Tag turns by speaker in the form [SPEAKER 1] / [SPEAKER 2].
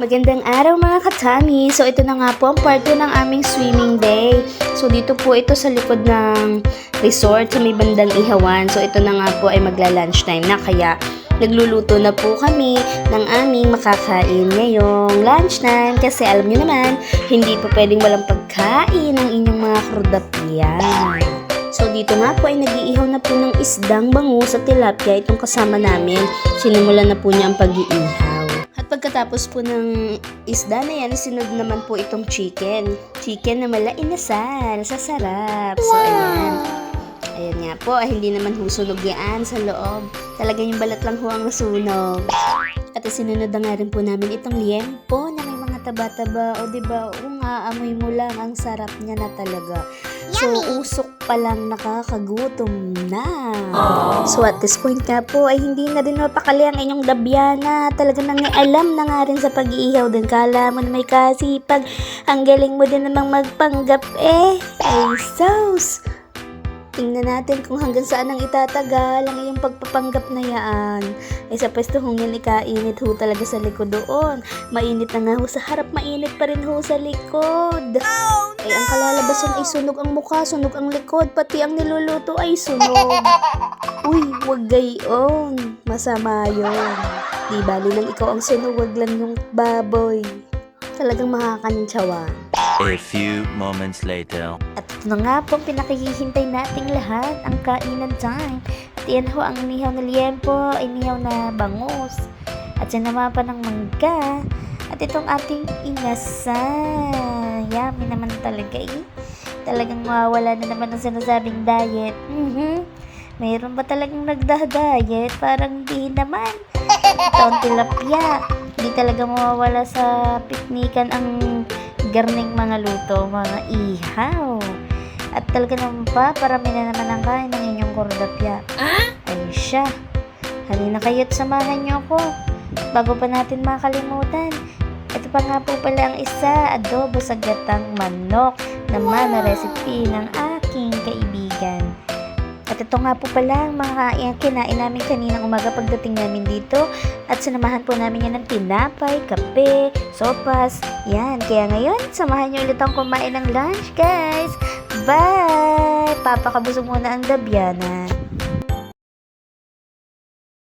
[SPEAKER 1] Magandang araw mga katami! So ito na nga po ang part 2 ng aming swimming day. So dito po ito sa likod ng resort sa may bandang Ihawan. So ito na nga po ay magla-lunch time na kaya nagluluto na po kami ng aming makakain ngayong lunch time. Kasi alam nyo naman, hindi po pwedeng walang pagkain ng inyong mga krudapya. So dito nga po ay nag-iihaw na po ng isdang bangus at tilapia itong kasama namin. Sinimulan na po niya ang pag-iihaw. Pagkatapos po ng isda na yan, sinunod naman po itong chicken. Chicken na mala inasal, sa sarap. So, ayan. Ayan nga po, hindi naman sunog yan sa loob. Talaga yung balat lang ho ang nasunog. At sinunod na nga rin po namin itong liempo na may mga taba-taba. O diba, amoy mo lang, ang sarap niya na talaga. So, usok pa lang nakakagutom na. So, at this point nga po, ay hindi na din mapakali ang inyong dabyana. Talaga nang alam na nga rin sa pag-iihaw din. Kala mo na may kasipag. Ang galing mo din namang magpanggap eh. Ay, sus! Tingnan natin kung hanggang saan ang itatagal ang iyong pagpapanggap na yaan. Ay sa pwestuhong yan ikainit ho talaga sa likod doon. Mainit na nga ho sa harap, mainit pa rin ho sa likod. Ay ang kalalabasan ay sunog ang mukha, sunog ang likod, pati ang niluluto ay sunog. Uy, wag gayon. Masama yun. Di bali lang ikaw ang sunog, wag lang yung baboy. Talagang makakaninsawa.
[SPEAKER 2] A few moments later.
[SPEAKER 1] At ito na nga po, pinakihihintay nating lahat ang kainan time. At yan ho, ang inihaw na liempo, inihaw na bangus. At sinama pa ng mangga. At itong ating inasal. Yummy naman talaga eh. Talagang mawawala na naman ang sinasabing diet. Mayroon ba talagang nagda-diet? Parang di naman. Ito ang tilapia. Hindi talaga mawawala sa piknikan ang garning mga luto, mga ihaw. At talaga naman pa, parami na naman ang kain ng inyong kordapya. Ay siya. Halina kayo't samahan niyo ako. Bago pa natin makalimutan. Ito pa nga po pala ang isa, adobo sa gatang manok naman na recipe ng aking kaibigan. At ito nga po pala ang mga kinain namin kaninang umaga pagdating namin dito. At sinamahan po namin yan ng tinapay, kape, sopas. Yan, kaya ngayon, samahan niyo ulit ang kumain ng lunch, guys. Bye! Papakabusog muna ang dabyana.